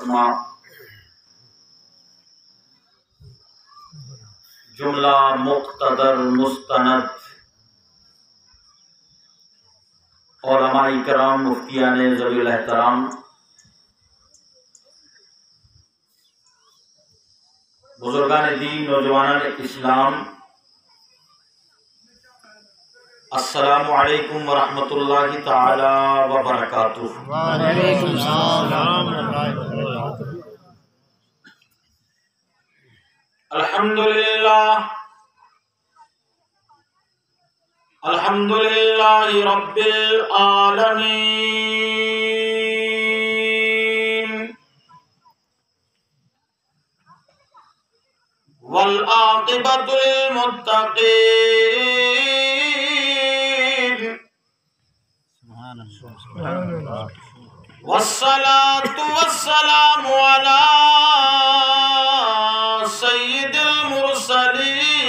فرما جملہ مقتدر مستند علماء کرام، مفتیان ذوی الاحترام، بزرگان دین، نوجوانان اسلام، السلام علیکم ورحمۃ اللہ تعالی وبرکاتہ۔ وعلیکم السلام ورحمۃ اللہ۔ الحمد للہ رب العالمین، والعاقبۃ للمتقین، والصلاة والسلام علی سید المرسلین،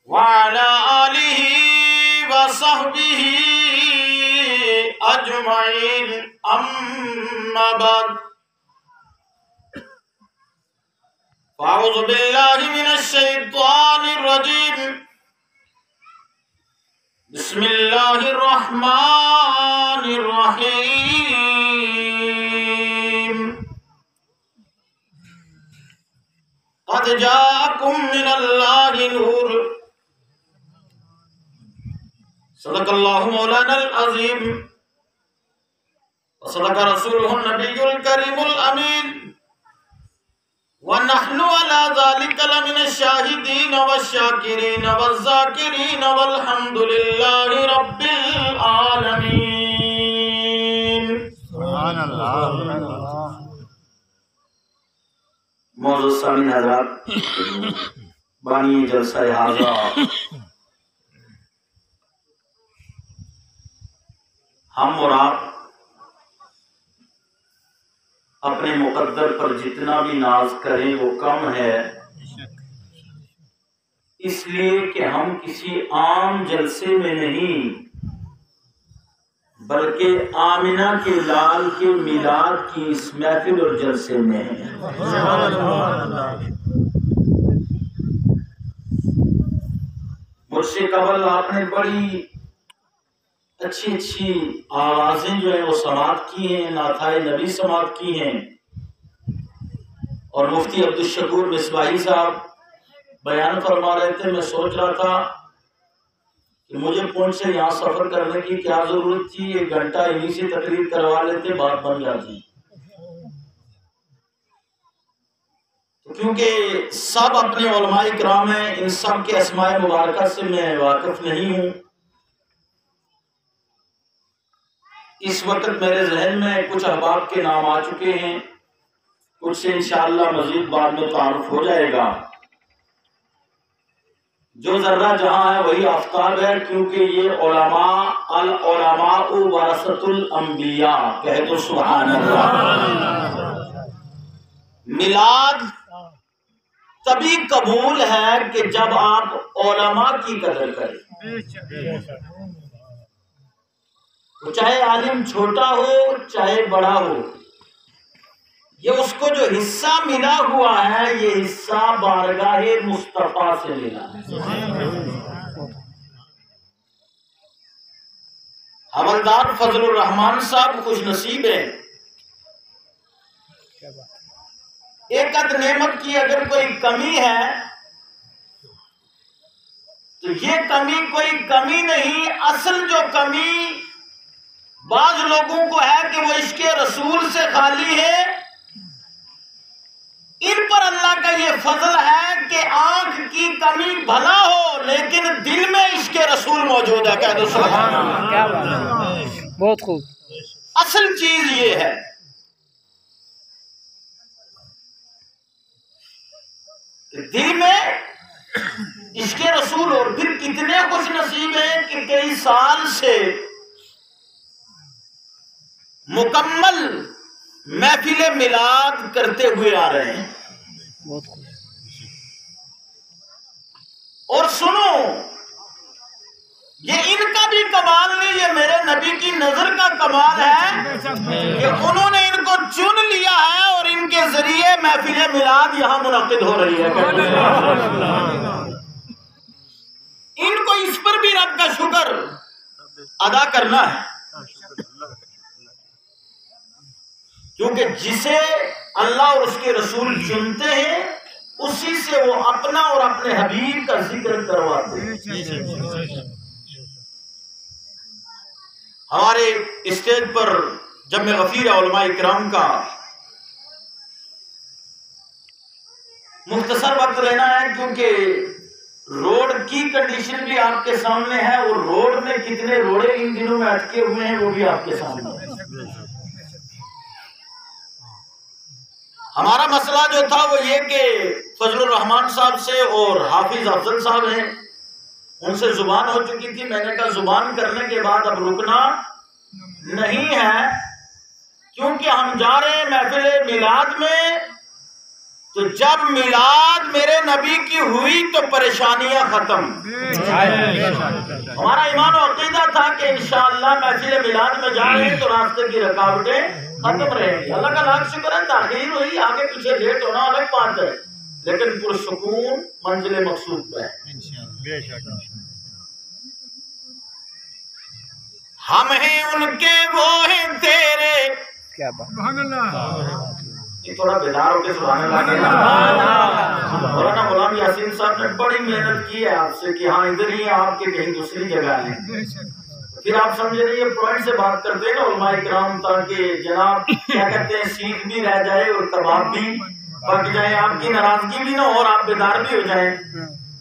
وعلى آلہ وصحبہ اجمعین، اما بعد، فاعوذ باللہ من الشیطان الرجیم، بسم اللہ الرحمن الرحیم، قد جاءکم من اللہ نور، صدق اللہ مولانا العظیم، وصدق رسولہ النبی الکریم الامین، ونحن على ذلك لمن الشاہدین والشاکرین والذاکرین، والحمد للہ رب العالمین۔ سبحان اللہ۔ معزز سامعین حضرات، بانی جلسہ حاضرہ، ہم اور آپ اپنے مقدر پر جتنا بھی ناز کریں وہ کم ہے، اس لیے کہ ہم کسی عام جلسے میں نہیں بلکہ آمنہ کے لال کے میلاد کی اس محفل اور جلسے میں ہیں۔ مجھ سے قبل آپ نے بڑی اچھی آوازیں جو ہیں وہ سماعت کی ہیں، نعتائے نبی سماعت کی ہیں، اور مفتی عبدالشکور مصباحی صاحب بیان فرما رہے تھے۔ میں سوچ رہا تھا کہ مجھے پونچھ سے یہاں سفر کرنے کی کیا ضرورت تھی، 1 گھنٹہ انہی سے تقریر کروا لیتے، بات بن جاتی۔ کیونکہ سب اپنے علماء کرام ہیں، ان سب کے اسماء مبارکہ سے میں واقف نہیں ہوں۔ اس وقت میرے ذہن میں کچھ احباب کے نام آ چکے ہیں، کچھ سے انشاءاللہ مزید بعد میں تعارف ہو جائے گا۔ جو ذرہ جہاں ہے وہی آفتاب ہے، کیونکہ یہ علماء، العلماء ورثۃ الانبیاء، کہہ تو سبحان اللہ۔ میلاد تبھی قبول ہے کہ جب آپ علماء کی قدر کریں، چاہے عالم چھوٹا ہو چاہے بڑا ہو، یہ اس کو جو حصہ ملا ہوا ہے یہ حصہ بارگاہ مصطفیٰ سے ملا ہے۔ حوالدار فضل الرحمان صاحب خوش نصیب ہیں، ایک قد نعمت کی اگر کوئی کمی ہے تو یہ کمی کوئی کمی نہیں، اصل جو کمی بعض لوگوں کو ہے کہ وہ عشق رسول سے خالی ہے، ان پر اللہ کا یہ فضل ہے کہ آنکھ کی کمی بھلا ہو لیکن دل میں عشق رسول موجود ہے، کہہ دو سبحان اللہ۔ کیا بات ہے، بہت خوب۔ اصل چیز یہ ہے۔ دل میں عشق رسول، اور پھر کتنے خوش نصیب ہیں کہ کئی سال سے مکمل محفل میلاد کرتے ہوئے آ رہے ہیں۔ بہت خوب۔ اور سنو، یہ ان کا بھی کمال نہیں، یہ میرے نبی کی نظر کا کمال ہے کہ انہوں نے ان کو چن لیا ہے اور ان کے ذریعے محفل میلاد یہاں منعقد ہو رہی ہے۔ ان کو اس پر بھی رب کا شکر ادا کرنا ہے، کیونکہ جسے اللہ اور اس کے رسول چنتے ہیں اسی سے وہ اپنا اور اپنے حبیب کا ذکر کرواتے ہیں۔ ہمارے اسٹیج پر جمع غفیر علماء اکرام کا مختصر وقت لینا ہے، کیونکہ روڈ کی کنڈیشن بھی آپ کے سامنے ہے اور روڈ میں کتنے روڑے ان دنوں میں اٹکے ہوئے ہیں وہ بھی آپ کے سامنے ہے۔ ہمارا مسئلہ جو تھا وہ یہ کہ فضل الرحمان صاحب سے اور حافظ افضل صاحب ہیں، ان سے زبان ہو چکی تھی، میں نے کہا زبان کرنے کے بعد اب رکنا نہیں ہے، کیونکہ ہم جا رہے ہیں محفل میلاد میں، تو جب میلاد میرے نبی کی ہوئی تو پریشانیاں ختم۔ ہمارا ایمان و عقیدہ تھا کہ انشاءاللہ محفل میلاد میں جا رہے ہیں تو راستے کی رکاوٹیں ختم رہیں گی۔ اللہ کا لاکھ شکر ہے، تاخیر ہوئی، آگے پیچھے لیٹ ہونا الگ بات ہے، لیکن پرسکون منزل مقصود پہ ہے۔ ہم ہیں ان کے وہ ہیں تیرے، کیا بات، یہ تھوڑا بیدار ہو کے سبحان اللہ کہنا۔ مولانا غلام یاسین صاحب نے بڑی محنت کی ہے آپ سے کہ ہاں ادھر ہی آپ کے کہیں دوسری جگہ ہیں، پھر آپ سمجھے نہیں یہ پوائنٹ سے بات کرتے ہیں نا علماء اکرام، تاکہ جناب کیا کہتے ہیں سیخ بھی رہ جائے اور کباب بھی پک جائے، آپ کی ناراضگی بھی نہ ہو اور آپ بیدار بھی ہو جائیں۔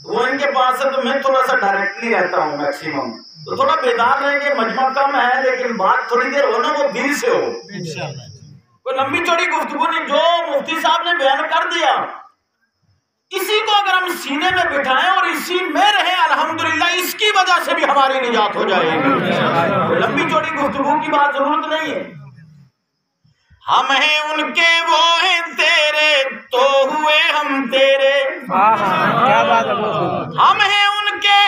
وہ ان کے پاس ہے تو میں تھوڑا سا ڈائریکٹلی رہتا ہوں میکسیمم، تو تھوڑا بیدار رہیں گے، مجمع کم ہے لیکن بات تھوڑی دیر ہو نا وہ دل سے ہو، کوئی لمبی چوڑی گفتگو نہیں۔ جو مفتی صاحب نے بیان کر دیا اسی کو اگر ہم سینے میں بٹھائیں اور اسی میں رہیں الحمدللہ، اس کی وجہ سے بھی ہماری نجات ہو جائے گی، لمبی چوڑی گفتگو کی بات ضرورت نہیں ہے۔ ہم ہیں ان کے وہ ہیں تیرے تو ہوئے ہم تیرے، کیا بات ہے، ہم ہیں ان کے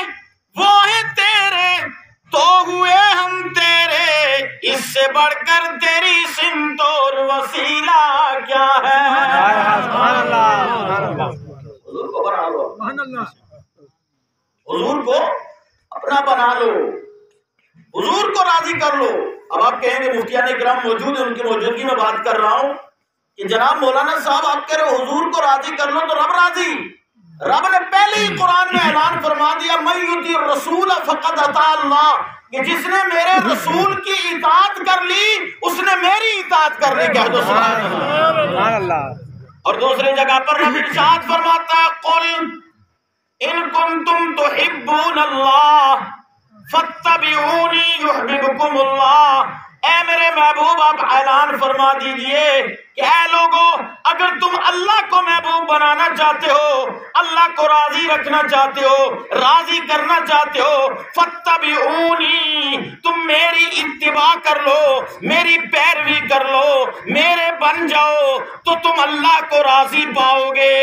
وہ ہیں تیرے تو ہوئے ہم تیرے، اس سے بڑھ کر تیری سمت اور وسیلہ کیا ہے۔ حضور کو بنا لو، حضور کو اپنا بنا لو، حضور کو راضی کر لو۔ اب آپ کہیں گے مفتیان اکرام موجود ہیں، ان کی موجودگی میں بات کر رہا ہوں کہ جناب مولانا صاحب آپ کہہ رہے حضور کو راضی کر لو تو رب راضی، رب نے پہلے ہی قرآن میں اعلان فرما دیا من یطیع الرسول فقد اطاع اللہ، کہ جس نے میرے رسول کی اطاعت کر لی اس نے میری اطاعت کر لی۔ کہہ دو سبحان اللہ۔ اور دوسری جگہ پر رب ارشاد فرماتا ہے قل ان کنتم تحبون اللہ فاتبعونی یحببکم اللہ، اے میرے محبوب آپ اعلان فرما دیجئے کہ اے لوگو اگر تم اللہ کو محبوب بنانا چاہتے ہو، اللہ کو راضی رکھنا چاہتے ہو، راضی کرنا چاہتے ہو، فاتبعونی، تم میری اتباع کر لو، میری پیروی کر لو، میرے بن جاؤ تو تم اللہ کو راضی پاؤ گے۔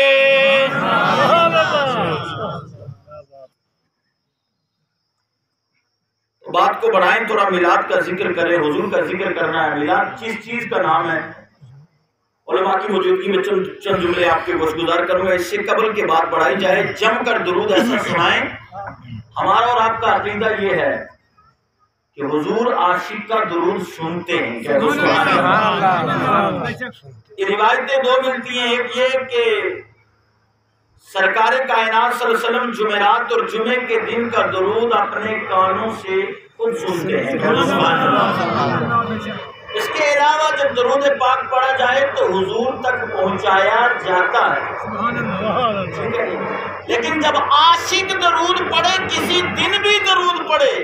بات کو بڑھائیں، تھوڑا میلاد کا ذکر کریں، حضور کا ذکر کرنا ہے۔ میلاد کس چیز کا نام ہے؟ علماء کی موجودگی میں چند جملے آپ کے گزار کروں گا، اس سے قبل کے بات بڑھائی جائے، جم کر درود ایسا سنائیں۔ ہمارا اور آپ کا عقیدہ یہ ہے کہ حضور عاشق کا درود سنتے ہیں۔ یہ روایتیں دو ملتی ہیں، ایک یہ کہ سرکار کائنات صلی اللہ علیہ وسلم جمعرات اور جمعے کے دن کا درود اپنے کانوں سے خود سنتے ہیں۔ اس کے علاوہ جب درود پاک پڑھا جائے تو حضور تک پہنچایا جاتا ہے، لیکن جب عاشق درود پڑھے، کسی دن بھی درود پڑھے،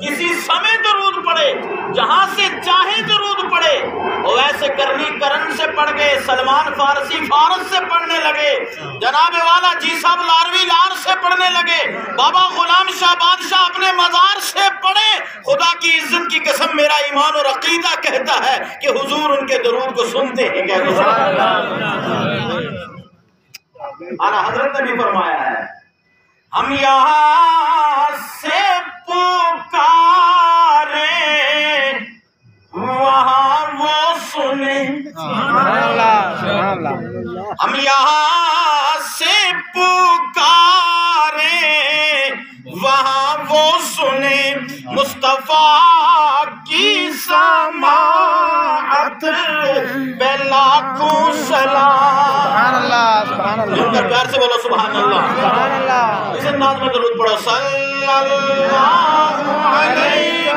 کسی سمے درود پڑھے، جہاں سے چاہے درود پڑھے، اور ایسے کرنی کرن سے پڑھ گئے، سلمان فارسی فارس سے پڑھنے لگے، جناب والا جی صاحب لاروی لار سے پڑھنے لگے، بابا غلام شاہ بادشاہ اپنے مزار سے پڑھے، خدا کی عزت کی قسم میرا ایمان اور عقیدہ کہتا ہے کہ حضور ان کے درود کو سنتے ہیں۔ اعلیٰ حضرت نے بھی فرمایا ہے ہم یہاں سے پکارے وہاں وہ سنے. ہم یہاں سے پکارے وہاں وہ سنے مصطفیٰ کی سماعت پہ لاکھوں سلام. پیار سے بولو سبحان اللہ. اس انداز میں درود پڑھو. صلی اللہ علیہ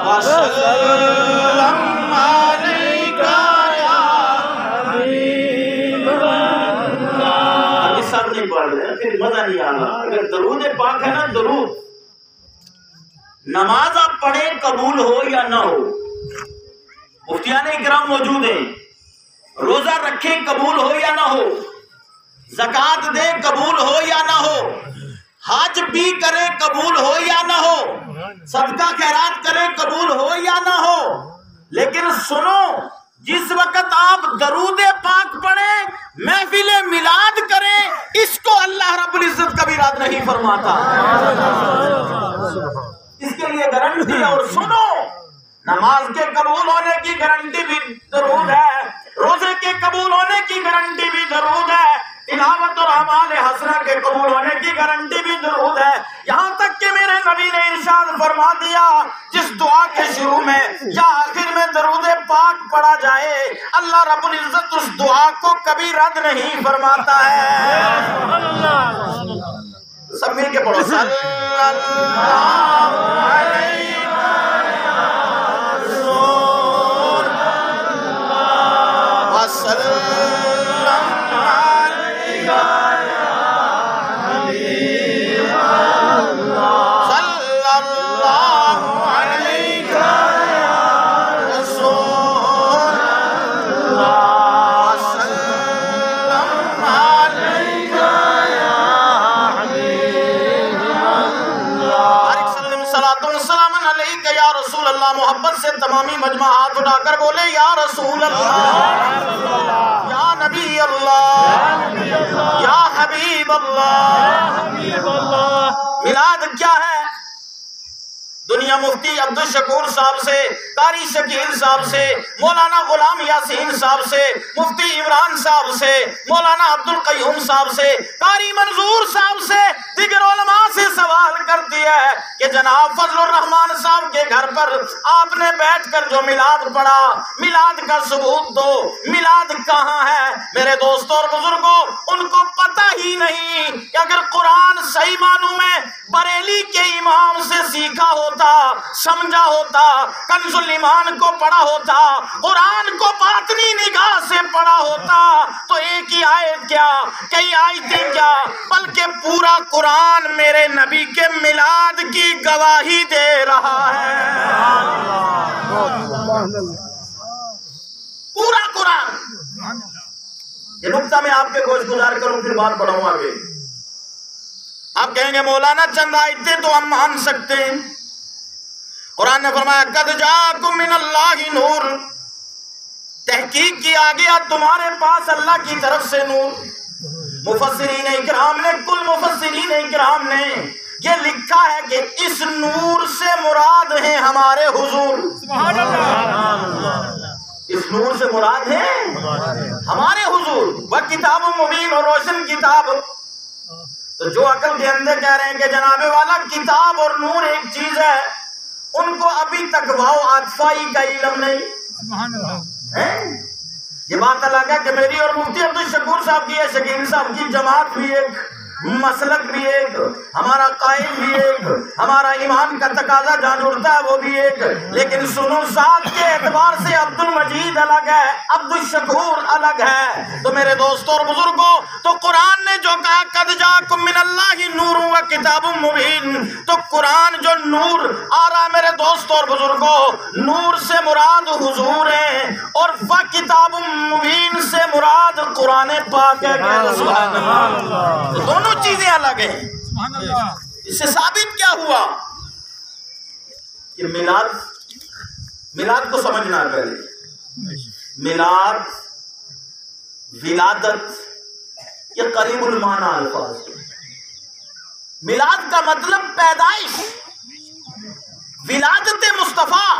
وسلم علیکہ یا حبیب اللہ. یہ سب نہیں پڑھ رہے پھر مزہ نہیں آ رہا. اگر درود پاک ہے نا، درود نماز آپ پڑھیں قبول ہو یا نہ ہو. مفتیان اکرام موجود ہیں. روزہ رکھیں قبول ہو یا نہ ہو. زکوٰۃ دیں قبول ہو یا نہ ہو. حج بھی کرے قبول ہو یا نہ ہو. صدقہ خیرات کرے قبول ہو یا نہ ہو. لیکن سنو، جس وقت آپ درود پاک پڑھیں، محفل میلاد کریں، اس کو اللہ رب العزت کبھی رد نہیں فرماتا. اس کے لیے گارنٹی. اور سنو، نماز کے قبول ہونے کی گارنٹی بھی درود ہے. روزے کے قبول ہونے کی گارنٹی بھی درود ہے. تلاوت اور اعمال حسنہ کے قبول ہونے کی گارنٹی بھی درود ہے. یہاں تک کہ میرے نبی نے ارشاد فرما دیا، جس دعا کے شروع میں یا آخر میں درود پاک پڑھا جائے، اللہ رب العزت اس دعا کو کبھی رد نہیں فرماتا ہے. سب مل کے پڑھو. صلی اللہ علیہ وسلم محبت سے تمامی مجمع ہاتھ اٹھا کر بولے یا رسول اللہ، یا نبی اللہ، یا حبیب اللہ. میلاد کیا ہے؟ دنیا مفتی عبدالشکور صاحب سے، قاری شکیل صاحب سے، مولانا غلام یاسین صاحب سے، مفتی عمران صاحب سے، مولانا عبدالقیوم صاحب سے، قاری منظور صاحب سے، دیگر علماء سے سوال کر دیا ہے کہ جناب فضل الرحمان صاحب کے گھر پر آپ نے بیٹھ کر جو میلاد پڑھا، میلاد کا ثبوت دو. میلاد کہاں ہے؟ میرے دوستوں اور بزرگوں، ان کو پتہ ہی نہیں کہ اگر قرآن صحیح معنوں میں بریلی کے امام سے سیکھا ہوتا، سمجھا ہوتا، کنز الایمان کو پڑھا ہوتا، قرآن کو باطنی نگاہ سے پڑھا ہوتا، تو ایک ہی آیت کیا، کئی آیتیں کیا، بلکہ پورا قرآن میرے نبی کے میلاد کی گواہی دے رہا ہے. پورا قرآن. یہ نقطہ میں آپ کے گوش گزار کروں پھر بات بڑھاؤں آگے. آپ کہیں گے مولانا چند آیتیں تو ہم مان سکتے ہیں. قرآن نے فرمایا قد جاءکم من اللہ نور، تحقیق کیا گیا تمہارے پاس اللہ کی طرف سے نور. مفسرین اکرام نے، کل مفسرین اکرام نے یہ لکھا ہے کہ اس نور سے مراد ہیں ہمارے حضور. اس نور سے مراد ہے ہمارے حضور. وہ کتاب مبین اور روشن کتاب. تو جو عقل کے اندر کہہ رہے ہیں کہ جناب والا کتاب اور نور ایک چیز ہے، ان کو ابھی تک واو عطفائی کا علم نہیں. یہ بات الگ ہے کہ میری اور مفتی عبدالشکور صاحب کی ہے، شکیل صاحب کی جماعت بھی ایک، مسلک بھی ایک، ہمارا قائم بھی ایک، ہمارا ایمان کا تقاضا جہاں جڑتا ہے وہ بھی ایک. لیکن سنو، ذات کے اعتبار سے عبد المجید الگ ہے، عبد الشکور الگ ہے. تو میرے دوستوں اور بزرگوں، تو قرآن نے جو کہا قد جاءکم من اللہ نور و کتاب مبین، تو قرآن جو نور آ رہا ہے میرے دوستوں اور بزرگوں، نور سے مراد حضور ہیں اور وہ کتاب مبین سے مراد قرآن پاک ہے. دونوں چیزیں الگ ہیں. اس سے ثابت کیا ہوا کہ میلاد کو سمجھنا ہے. پہلے میلاد ولادت یہ قریب المعنی الفاظ ہے. میلاد کا مطلب پیدائش، ولادت مصطفیٰ.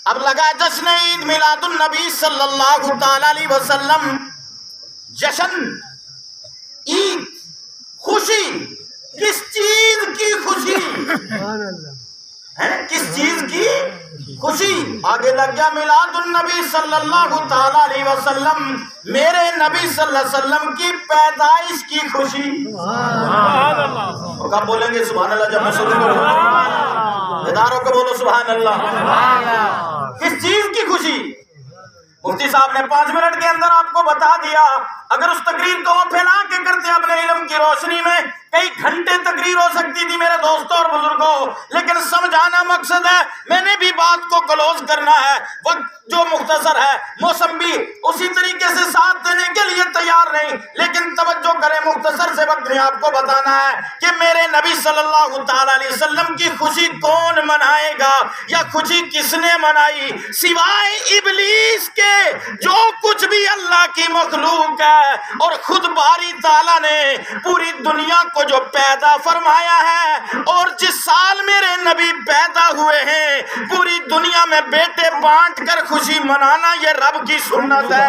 اب لگا جشن عید میلاد النبی صلی اللہ تعالی علیہ وسلم. جشن، عید، خوشی. کس چیز کی خوشی ہے؟ کس چیز کی خوشی؟ آگے لگ گیا میلاد النبی صلی اللہ تعالی علیہ وسلم، میرے نبی صلی اللہ علیہ وسلم کی پیدائش کی خوشی. کب بولیں گے سبحان اللہ جب میں سنوں گا؟ اداروں کو بولو سبحان اللہ. کس چیز کی خوشی؟ مفتی صاحب نے 5 منٹ کے اندر آپ کو بتا دیا. اگر اس تقریر کو وہ پھیلا کے کرتے اپنے علم کی روشنی میں، کئی گھنٹے تقریر ہو سکتی تھی میرے دوستوں اور بزرگوں. لیکن سمجھانا مقصد ہے، میں نے بھی بات کو کلوز کرنا ہے. وقت جو مختصر ہے، موسم بھی اسی طریقے سے ساتھ دینے کے لیے تیار نہیں. لیکن توجہ کریں، مختصر سے وقت میں آپ کو بتانا ہے کہ میرے نبی صلی اللہ تعالی علیہ وسلم کی خوشی کون منائے گا، یا خوشی کس نے منائی سوائے ابلیس کے. جو کچھ بھی اللہ کی مخلوق ہے اور خود باری تعالیٰ نے پوری دنیا کو جو پیدا فرمایا ہے، اور جس سال میرے نبی پیدا ہوئے ہیں پوری دنیا میں بیٹے بانٹ کر خوشی منانا یہ رب کی سنت ہے.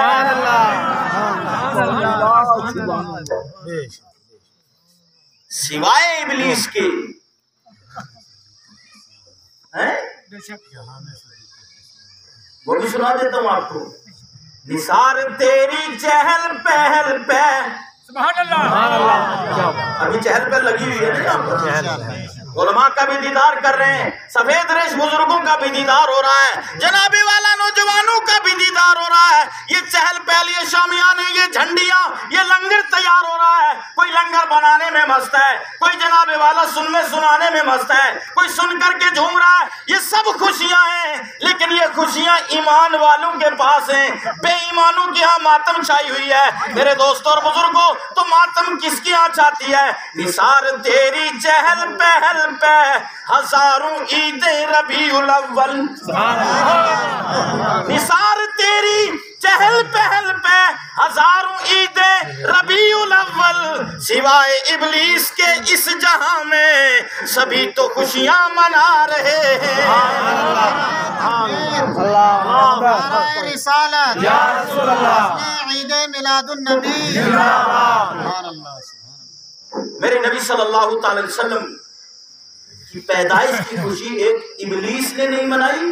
سوائے ابلیس کے. وہ بھی سنا دیتا ہوں آپ کو. نثار تیری چہل پہل پہ. سبحان اللہ. ابھی چہل پہ لگی ہوئی ہے نا. علماء کا بھی دیدار کر رہے ہیں، سفید ریش بزرگوں کا بھی دیدار ہو رہا ہے، جناب والا نوجوانوں کا بھی دیدار ہو رہا ہے. یہ چہل پہل، یہ شامیانے، یہ جھنڈیاں، یہ لنگر تیار ہو رہا ہے. کوئی لنگر بنانے میں مست ہے، کوئی جناب والا سننے سنانے میں مست ہے، کوئی سن کر کے جھوم رہا ہے. یہ سب خوشیاں ہیں، لیکن یہ خوشیاں ایمان والوں کے پاس ہیں. بے ایمانوں کی ہاں ماتم چھائی ہوئی ہے. میرے دوستوں اور بزرگوں، تو ماتم کس کی ہاں چھاتی ہے؟ نثار تیری چہل پہل پہ ہزاروں عید ربیع الاول. نثار تیری چہل پہل پہ ہزاروں عید ربیع الاول. سوائے ابلیس کے اس جہاں میں سبھی تو خوشیاں منا رہے ہیں. رسالت یا رسول اللہ، عید میلاد النبی. میرے نبی صلی اللہ تعالی وسلم کی پیدائش کی خوشی ایک ابلیس نے نہیں منائی.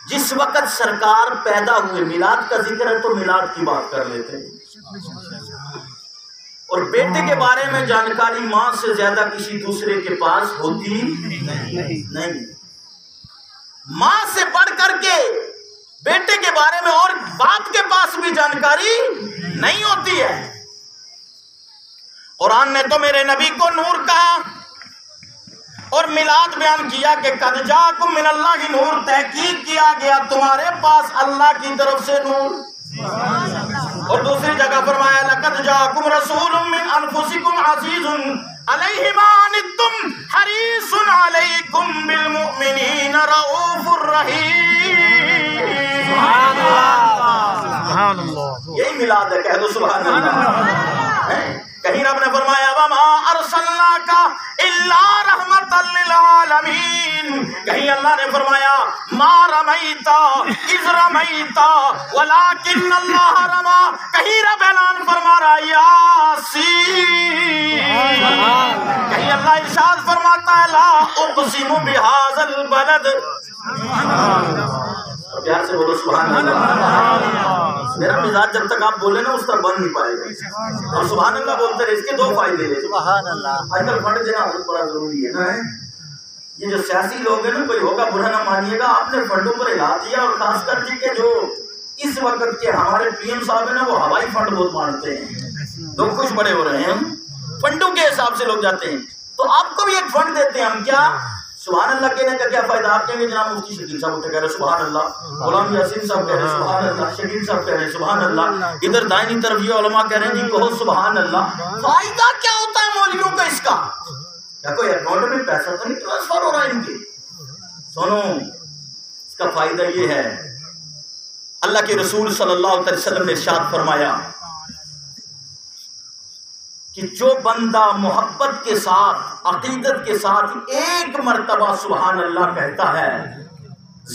جس وقت سرکار پیدا ہوئے، میلاد کا ذکر ہے تو میلاد کی بات کر لیتے ہیں. اور بیٹے کے بارے میں جانکاری ماں سے زیادہ کسی دوسرے کے پاس ہوتی نہیں. ماں سے بڑھ کر کے بیٹے کے بارے میں اور باپ کے پاس بھی جانکاری نہیں ہوتی ہے. قرآن نے تو میرے نبی کو نور کہا اور میلاد بیان کیا کہ قد جاءکم من اللہ نور. تحقیق کیا گیا تمہارے پاس اللہ کی طرف سے نور. اور دوسری جگہ فرمایا لقد جاءکم رسول من انفسکم عزیز علیہ ما عنتم حریص علیکم بالمؤمنین رؤوف الرحیم. سبحان اللہ. یہی میلاد ہے، کہہ دو سبحان اللہ. کہیں رب نے فرمایا وما ارسلناک الا رحمۃ للعالمین. کہیں اللہ نے فرمایا ما رمیت اذ رمیت ولکن اللہ رما. کہیں رب اعلان فرما رہا یاسین. کہیں اللہ ارشاد فرماتا ہے لا اقسم بہذا البلد. پیار سے بولو سبحان اللہ. میرا مزاج جب تک آپ بولے نا اس تک بند نہیں پائے گا. اور سبحان اللہ بولتے رہے. اس کے 2 فائدے ہیں. سبحان اللہ. آج کل فنڈ دینا بڑا ضروری ہے نا. یہ جو سیاسی لوگ ہیں نا، کوئی ہوگا برا نہ مانیے گا، آپ نے فنڈوں پر ہلا دیا. اور خاص کر کے جو اس وقت کے ہمارے پی ایم صاحب ہیں نا، وہ ہوائی فنڈ بہت مانتے ہیں. لوگ خوش بڑے ہو رہے ہیں، فنڈوں کے حساب سے لوگ جاتے ہیں. تو آپ کو بھی ایک فنڈ دیتے ہیں ہم. کیا سبحان اللہ کہنے کا کیا فائدہ؟ آپ کہیں گے جناب مفتی شکیل صاحب اٹھے کہہ رہے سبحان اللہ، غلام یاسین صاحب کہہ رہے سبحان اللہ، شکیل صاحب کہہ رہے سبحان اللہ، ادھر دائنی طرف یہ علماء کہہ رہے ہیں جی کہو سبحان اللہ. فائدہ کیا ہوتا ہے مولویوں کا اس کا؟ کیا کوئی اکاؤنٹ میں پیسہ تو نہیں ٹرانسفر ہو رہا ہے ان کے؟ سنو، اس کا فائدہ یہ ہے اللہ کے رسول صلی اللہ علیہ وسلم نے ارشاد فرمایا کہ جو بندہ محبت کے ساتھ عقیدت کے ساتھ ایک مرتبہ سبحان اللہ کہتا ہے،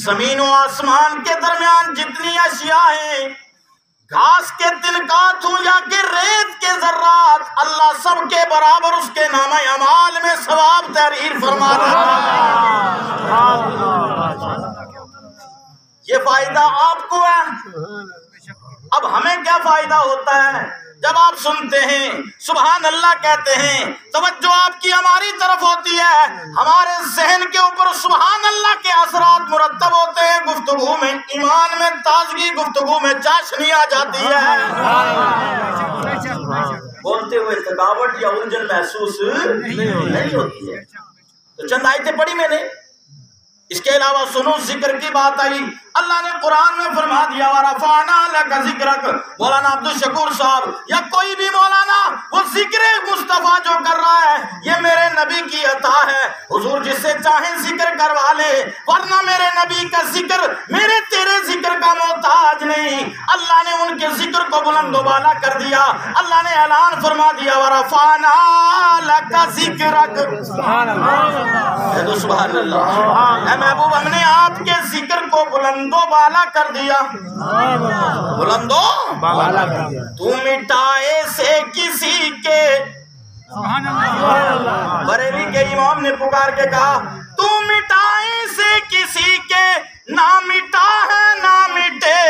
زمین و آسمان کے درمیان جتنی اشیاء ہیں، گھاس کے تنکات ہوں یا کہ ریت کے ذرات، اللہ سب کے برابر اس کے نامہ اعمال میں ثواب تحریر فرما رہا ہے۔ یہ فائدہ آپ کو ہے۔ اب ہمیں کیا فائدہ ہوتا ہے جب آپ سنتے ہیں سبحان اللہ کہتے ہیں، توجہ آپ کی ہماری طرف ہوتی ہے، ہمارے ذہن کے اوپر سبحان اللہ کے اثرات مرتب ہوتے ہیں، گفتگو میں ایمان میں تازگی، گفتگو میں چاشنی آ جاتی ہے، بولتے ہوئے تھکاوٹ یا الجھن محسوس نہیں ہوتی ہے۔ تو چند آیتیں پڑھی میں نے، اس کے علاوہ سنو ذکر کی بات آئی، اللہ نے قرآن میں فرما دیا وَرَفَعْنَا لَكَ ذِكْرَكَ، مولانا عبدالشکور صاحب یا کوئی بھی مولانا، وہ ذکر مصطفیٰ جو کر رہا ہے یہ میرے نبی کی عطا ہے، حضور جس سے چاہیں ذکر کروا لے، ورنہ میرے نبی کا ذکر میرے تیرے ذکر کا محتاج نہیں۔ اللہ نے ان کے ذکر کو بلند و بالا کر دیا، اللہ نے اعلان فرما دیا وَرَفَعْنَا لَكَ ذِكْرَكَ، سبحان اللہ، سبحان اللہ، اے محبوب ہم نے آپ کے ذکر کو بلند و بالا کر دیا، بلند و بالا کر دیا، تو مٹائے سے کسی کے، بریلی کے امام نے پکار کے کہا تو مٹائے سے کسی کے نہ مٹا ہے نہ مٹے،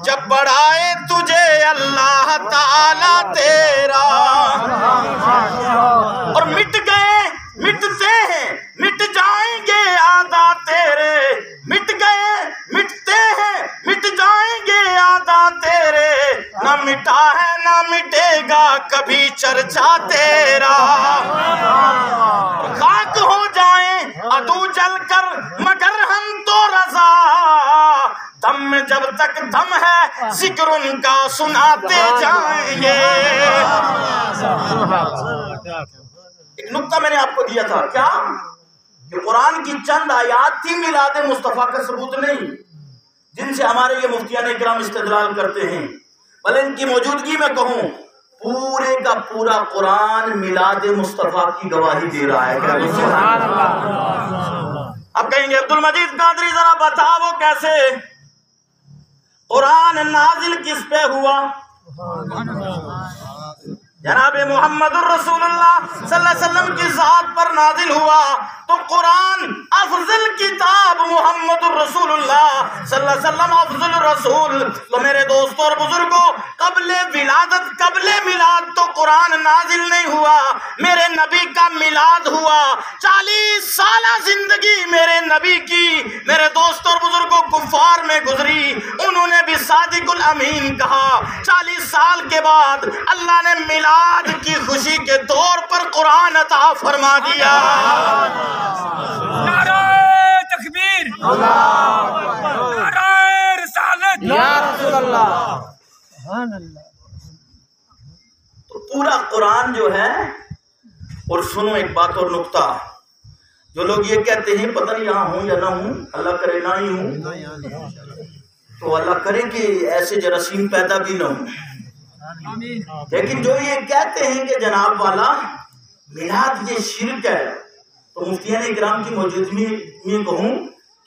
جب بڑھائے تجھے اللہ تعالی تیرا، اور مٹ گئے مٹتے ہیں مٹ جائیں گے آدھا تیرے، مٹ گئے مٹتے ہیں مٹ جائیں گے آدھا تیرے، نہ مٹا ہے نہ مٹے گا کبھی چرچا تیرا، خاک ہو جائیں عدو جل کر مگر ہم تو رضا، دم میں جب تک دم ہے ذکر ان کا سناتے جائیں گے۔ ایک نکتہ میں نے آپ کو دیا تھا، کیا کہ قرآن کی چند آیات تھی میلاد مصطفیٰ کا ثبوت نہیں، جن سے ہمارے یہ مفتیان اکرام استدلال کرتے ہیں، بل ان کی موجودگی میں کہوں پورے کا پورا قرآن میلاد مصطفیٰ کی گواہی دے رہا ہے۔ اب کہیں گے عبد المجید قادری ذرا بتا وہ کیسے، قرآن نازل کس پہ ہوا؟ جناب محمد الرسول اللہ صلی اللہ علیہ وسلم کی ذات پر نازل ہوا، تو قرآن افضل کتاب محمد الرسول اللہ صلی اللہ علیہ وسلم افضل رسول، تو میرے دوستوں اور بزرگوں قبل ولادت قبل میلاد تو قرآن نازل نہیں ہوا، میرے نبی کا میلاد ہوا، 40 سالہ زندگی میرے نبی کی میرے دوستوں اور بزرگوں کفار میں گزری، انہوں نے بھی صادق الامین کہا، 40 سال کے بعد اللہ نے میلاد کی خوشی کے طور پر قرآن عطا فرما دیا۔ نعرہ تکبیر، نعرہ رسالت، یا رسول اللہ، سبحان اللہ۔ تو پورا قرآن جو ہے، اور سنو ایک بات اور نکتہ، جو لوگ یہ کہتے ہیں پتہ نہیں یہاں ہوں یا نہ ہوں، اللہ کرے نہ ہی ہوں، تو اللہ کرے کہ ایسے جراثیم پیدا بھی نہ ہوں، لیکن جو یہ کہتے ہیں کہ جناب والا میلاد یہ شرک ہے، تو مفتیان اکرام کی موجودگی میں کہوں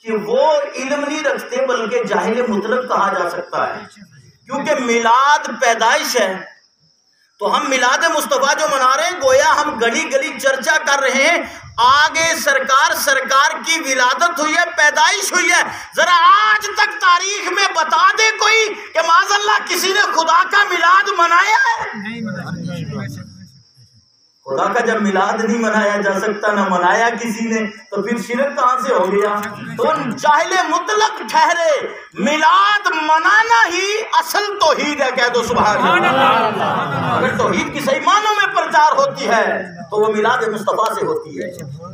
کہ وہ علم نہیں رکھتے بلکہ جاہل مطلق کہا جا سکتا ہے، کیونکہ میلاد پیدائش ہے، تو ہم میلاد مصطفیٰ جو منا رہے ہیں گویا ہم گلی گلی چرچا کر رہے ہیں، آگے سرکار کی ولادت ہوئی ہے، پیدائش ہوئی ہے، ذرا آج تک تاریخ میں بتا دے کوئی کہ معاذ اللہ کسی نے خدا کا میلاد منایا ہے؟ خدا کا جب میلاد نہیں منایا جا سکتا، نہ منایا کسی نے، تو پھر شرک کہاں سے ہو گیا؟ تو جاہل مطلق ٹھہرے، میلاد منانا ہی اصل توحید ہے، کہہ دو سبحان اللہ۔ اگر توحید کی صحیح معنوں میں پرچار ہوتی ہے تو وہ میلاد مصطفیٰ سے ہوتی ہے،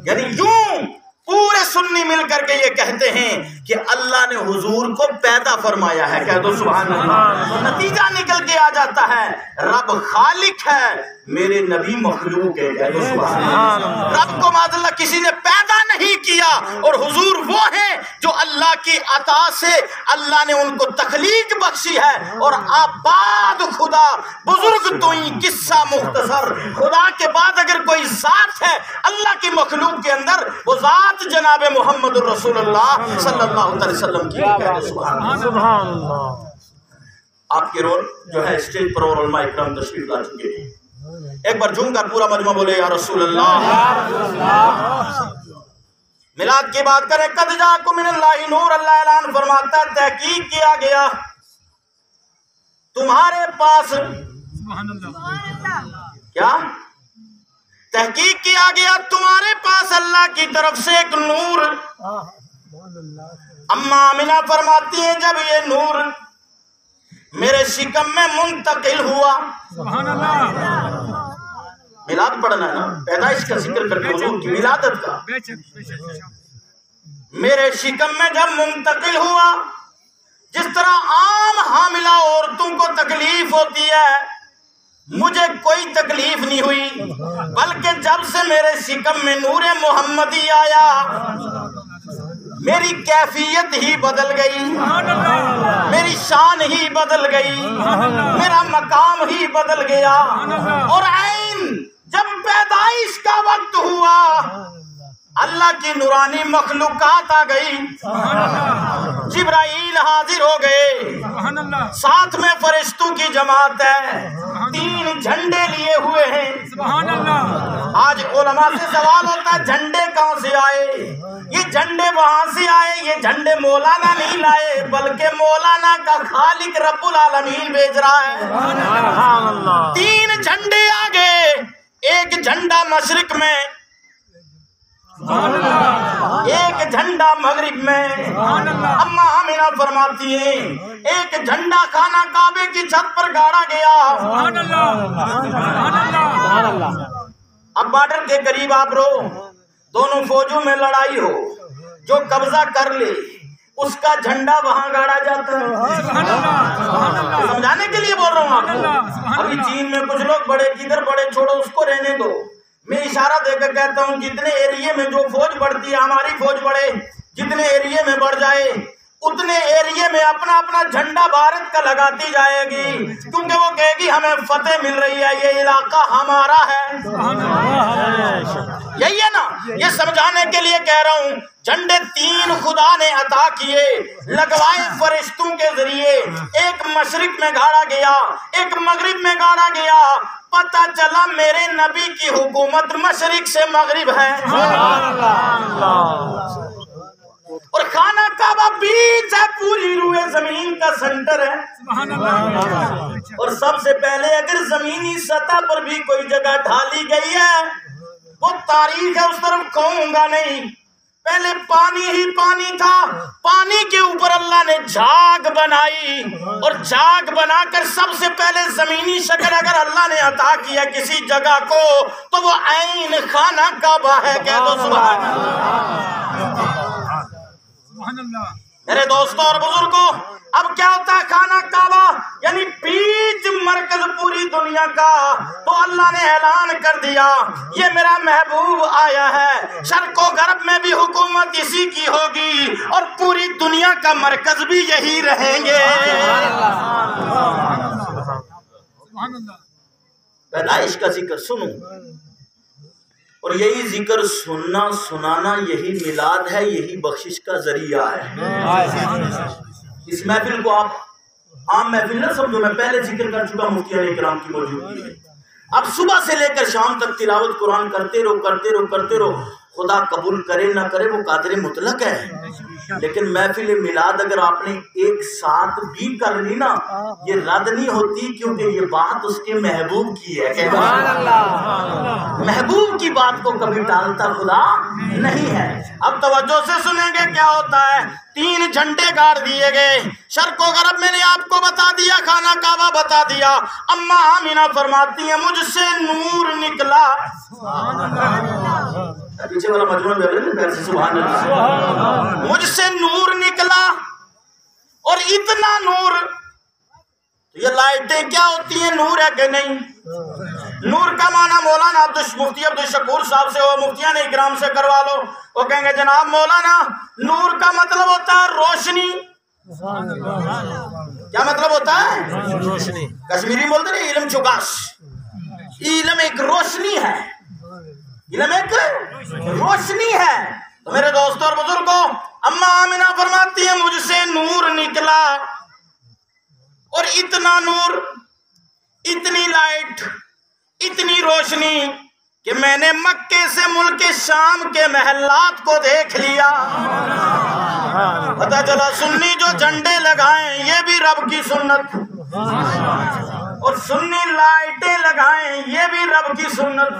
یعنی یوں پورے سنی مل کر کے یہ کہتے ہیں کہ اللہ نے حضور کو پیدا فرمایا ہے، کہہ دو سبحان اللہ۔ نتیجہ نکل کے آ جاتا ہے رب خالق ہے، میرے نبی مخلوق ہے، کہہ دو سبحان اللہ۔ رب کو معاذ اللہ کسی نے پیدا نہیں نہیں کیا، اور حضور وہ ہیں جو اللہ کی عطا سے اللہ نے ان کو تخلیق بخشی ہے، اور آباد خدا بزرگ تو ہی قصہ مختصر، خدا کے بعد اگر کوئی ذات ہے اللہ کی مخلوق کے اندر، وہ ذات جناب محمد رسول اللہ صلی اللہ علیہ وسلم کی ہے۔ سبحان اللہ۔ آپ کے رول جو ہے اسٹیج پر اور علماء اکرام تشریف لا چکے ہیں، ایک بار جھوم کر پورا مجمع بولے یا رسول اللہ۔ میلاد کی بات کریں، قد جاءکم من اللہ نور، اللہ اعلان فرماتا ہے تحقیق کیا گیا تمہارے پاس، کیا تحقیق کیا گیا تمہارے پاس اللہ کی طرف سے ایک نور۔ اماں آمنہ فرماتی ہیں جب یہ نور میرے شکم میں منتقل ہوا، میلاد پڑھنا ہے نا، پیدائش کا ذکر کر کے حضور کی ولادت کا، میرے شکم میں جب منتقل ہوا، جس طرح عام حاملہ عورتوں کو تکلیف ہوتی ہے، مجھے کوئی تکلیف نہیں ہوئی، بلکہ جب سے میرے شکم میں نور محمدی آیا میری کیفیت ہی بدل گئی، میری شان ہی بدل گئی، میرا مقام ہی بدل گیا، اور عین جب پیدائش کا وقت ہوا اللہ کی نورانی مخلوقات آ گئی، جبرائیل حاضر ہو گئے، ساتھ میں فرشتوں کی جماعت ہے، 3 جھنڈے لیے ہوئے ہیں۔ آج علماء سے سوال ہوتا ہے جھنڈے کہاں سے آئے؟ یہ جھنڈے وہاں سے آئے، یہ جھنڈے مولانا نہیں لائے، بلکہ مولانا کا خالق رب العالمین بھیج رہا ہے۔ 3 جھنڈے آ گئے، ایک جھنڈا مشرق میں، ایک جھنڈا مغرب میں، اماں آمنہ فرماتی ہیں ایک جھنڈا خانہ کعبے کی چھت پر گاڑا گیا۔ اب بارڈر کے قریب آپ رو، دونوں فوجوں میں لڑائی ہو، جو قبضہ کر لے اس کا جھنڈا وہاں گاڑا جاتا ہے۔ سمجھانے کے لیے بول رہا ہوں آپ کو۔ ابھی چین میں کچھ لوگ بڑے کدھر بڑے چھوڑو اس کو رہنے دو، میں اشارہ دے کر کہتا ہوں جتنے ایریے میں جو فوج بڑھتی ہے ہماری فوج بڑھے، جتنے ایریے میں بڑھ جائے اتنے ایریے میں اپنا اپنا جھنڈا بھارت کا لگاتی جائے گی، کیونکہ وہ کہے گی ہمیں فتح مل رہی ہے، یہ علاقہ ہمارا ہے۔ یہی ہے نا، یہ سمجھانے کے لیے کہہ رہا ہوں۔ جھنڈے 3 خدا نے عطا کیے، لگوائے فرشتوں کے ذریعے، ایک مشرق میں گاڑا گیا، ایک مغرب میں گاڑا گیا، پتہ چلا میرے نبی کی حکومت مشرق سے مغرب ہے، اور خانہ کعبہ بیچ ہے، پوری روئے زمین کا سنٹر ہے، اور سب سے پہلے اگر زمینی سطح پر بھی کوئی جگہ ڈھالی گئی ہے وہ تاریخ ہے، اس طرف کہوں گا نہیں، پہلے پانی ہی پانی تھا، پانی کے اوپر اللہ نے جھاگ بنائی، اور جھاگ بنا کر سب سے پہلے زمینی شکل اگر اللہ نے عطا کیا کسی جگہ کو تو وہ عین خانہ کعبہ ہے۔ کہہ دو سبحان اللہ۔ میرے دوستوں اور بزرگوں، اب کیا ہوتا ہے خانہ کعبہ یعنی بیچ مرکز پوری دنیا کا، تو اللہ نے اعلان کر دیا یہ میرا محبوب آیا ہے، شرق و غرب میں بھی حکومت اسی کی ہوگی، اور پوری دنیا کا مرکز بھی یہی رہیں گے۔ پیدائش کا ذکر سنو، اور یہی ذکر سننا سنانا یہی میلاد ہے، یہی بخشش کا ذریعہ ہے۔ اس محفل کو آپ عام محفل نہ سمجھو، میں پہلے ذکر کر چکا مفتیان اکرام کی موجودگی ہے۔ اب صبح سے لے کر شام تک تلاوت قرآن کرتے رہو کرتے رہو کرتے رہو، خدا قبول کرے نہ کرے وہ قادر مطلق ہے، لیکن محفل میلاد اگر آپ نے ایک ساتھ بھی کر لی نا یہ رد نہیں ہوتی، کیونکہ یہ بات اس کے محبوب کی ہے۔ محبوب کی بات کو کبھی ٹالتا خدا نہیں ہے۔ اب توجہ سے سنیں گے کیا ہوتا ہے۔ 3 جھنڈے گاڑ دیے گئے، شرق و غرب میں نے آپ کو بتا دیا، خانہ کعبہ بتا دیا۔ اماں آمینہ فرماتی ہیں مجھ سے نور نکلا، پیچھے والا مجموعہ میں پیر سے سبحان اللہ، مجھ سے نور نکلا، اور اتنا نور، یہ لائٹیں کیا ہوتی ہیں نور ہے کہ نہیں؟ نور کا معنی مولانا مفتی عبدالشکور صاحب سے ہو، مفتیان اکرام سے کروا لو، وہ کہیں گے جناب مولانا نور کا مطلب ہوتا ہے روشنی۔ کیا مطلب ہوتا ہے؟ روشنی۔ کشمیری بولتے ہیں علم چکاش، علم ایک روشنی ہے، علم ایک روشنی ہے۔ تو میرے دوستوں اور بزرگوں، اماں آمنہ فرماتی ہیں مجھ سے نور نکلا، اور اتنا نور، اتنی لائٹ، اتنی روشنی کہ میں نے مکے سے ملک شام کے محلات کو دیکھ لیا۔ پتہ چلا سنی جو جھنڈے لگائیں یہ بھی رب کی سنت، اور سنی لائٹیں لگائیں یہ بھی رب کی سنت۔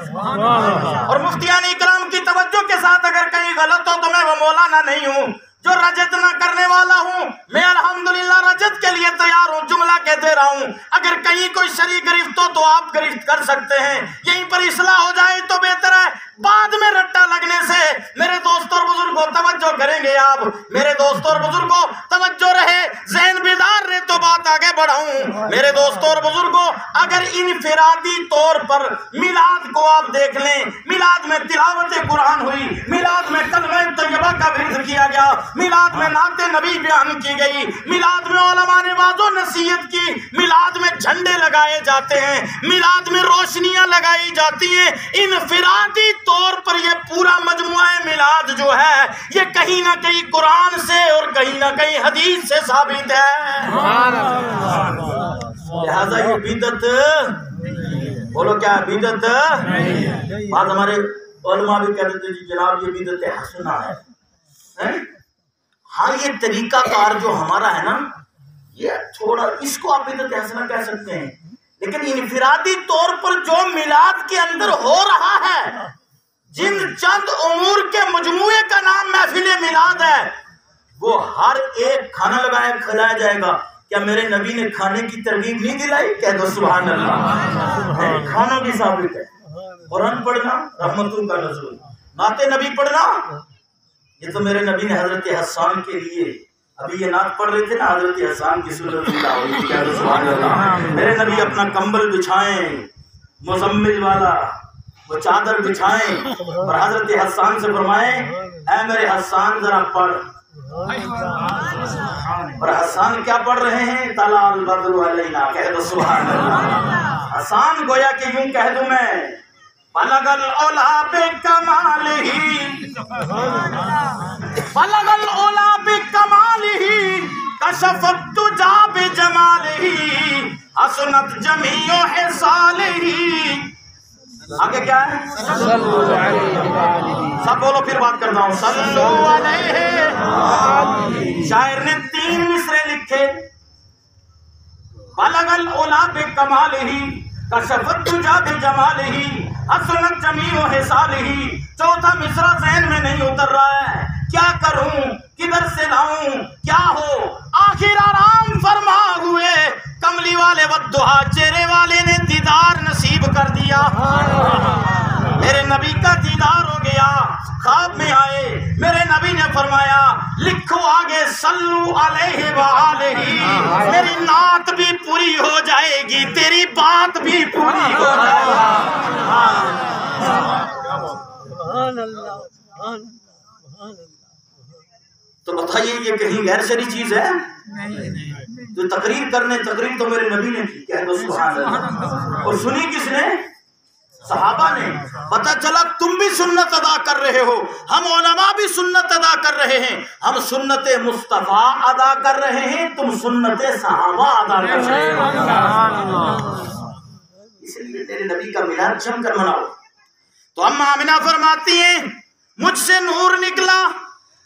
اور مفتیان اکرام کی توجہ کے ساتھ اگر کہیں غلط ہو تو میں وہ مولانا نہیں ہوں جو رجت نہ کرنے والا ہوں، میں الحمدللہ رجت کے لیے تیار ہوں، جملہ کہتے رہا ہوں۔ اگر کہیں کوئی شرعی گرفت ہو تو آپ گرفت کر سکتے ہیں، یہیں پر اصلاح ہو جائے تو بہتر ہے، بعد میں رٹا لگنے سے۔ میرے دوستوں اور بزرگوں توجہ کریں گے آپ، میرے دوستوں اور بزرگوں توجہ رہے، ذہن بیدار رہے تو بات آگے بڑھاؤں۔ میرے دوستوں اور بزرگوں اگر انفرادی طور پر میلاد کو آپ دیکھ لیں، میلاد میں تلاوت قرآن ہوئی، میلاد میں کلمہ طیبہ کا ورد کیا گیا، میلاد میں نعت نبی بیان کی گئی، میلاد میں علماء نے واعظ و نصیحت کی، میلاد میں جھنڈے لگائے جاتے ہیں، میلاد میں روشنیاں لگائی جاتی ہیں۔ انفرادی طور پر یہ پورا مجموعہ میلاد جو ہے یہ کہیں نہ کہیں قرآن سے اور کہیں نہ کہیں حدیث سے ثابت ہے۔ لہذا یہ بدعت، بولو کیا بدعت؟ بعد ہمارے علماء بھی کہتے تھے جی جناب یہ بدعت حسنہ ہے۔ ہاں یہ طریقہ کار جو ہمارا ہے نا یہ تھوڑا، اس کو آپ بدعت حسنہ کہہ سکتے ہیں، لیکن انفرادی طور پر جو میلاد کے اندر ہو رہا ہے، جن چند امور کے مجموعے کا نام محفل میلاد ہے، وہ ہر ایک کھانا لگایا کھلایا جائے گا۔ کیا میرے نبی نے کھانے کی ترغیب نہیں دلائی؟ کہہ دو سبحان اللہ۔ کھانوں کی ثابت ہے، قرآن پڑھنا رحمتوں کا نزول، نعت نبی پڑھنا، یہ تو میرے نبی نے حضرت حسان کے لیے، ابھی یہ نعت پڑھ رہے تھے نا، حضرت حسان کی صورت اللہ ہوئی تھی، کہہ دو سبحان اللہ۔ میرے نبی اپنا کمبل بچھائیں مزمل والا، وہ چادر بچھائیں اور حضرت حسان سے فرمائیں اے میرے حسان ذرا پڑھ، اور حسان کیا پڑھ رہے ہیں؟ طلع البدر علینا، کہہ دو سبحان اللہ۔ حسان گویا کہ یوں کہہ دوں میں، بلغ العلا بکمالہ، بلغ العلا بکمالہ، کشف الدجی بجمالہ، حسنت جمیع خصالہ۔ آگے کیا ہے؟ سب بولو پھر بات کرتا ہوں، صلو علیہ۔ شاعر نے 3 مصرے لکھے، بلغ العلا بکمالہ، کشف الدجی بجمالہ، حسنت جمیع خصالہ۔ چوتھا مصرع ذہن میں نہیں اتر رہا ہے، کیا کروں کدھر سے لاؤں کیا ہو، آخر آرام فرما ہوئے کملی والے والضحیٰ، چہرے والے نے دیدار نصیب کر دیا۔ میرے نبی کا دیدار ہو گیا، خواب میں آئے، میرے نبی نے فرمایا لکھو آگے صلو علیہ وآلہ، میری نعت بھی پوری ہو جائے گی، تیری بات بھی پوری ہو جائے گی۔ تو بتائیے یہ کہیں غیر شرعی چیز ہے؟ تو تقریر کرنے، تقریر تو میرے نبی نے کی، کہہ دو سبحان اللہ۔ اور سنی کس نے؟ صحابہ نے۔ پتہ چلا تم بھی سنت ادا کر رہے ہو، ہم علماء بھی سنت ادا کر رہے ہیں، ہم سنت مصطفیٰ ادا کر رہے ہیں، تم سنت صحابہ ادا کر رہے ہیں۔ اس لیے تیرے نبی کا میلاد جم کر مناؤ۔ تو اماں آمنہ فرماتی ہیں مجھ سے نور نکلا،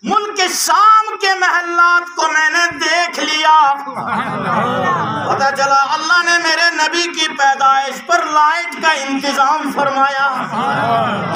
ملک شام کے محلات کو میں نے دیکھ لیا۔ پتہ چلا اللہ نے میرے نبی کی پیدائش پر لائٹ کا انتظام فرمایا۔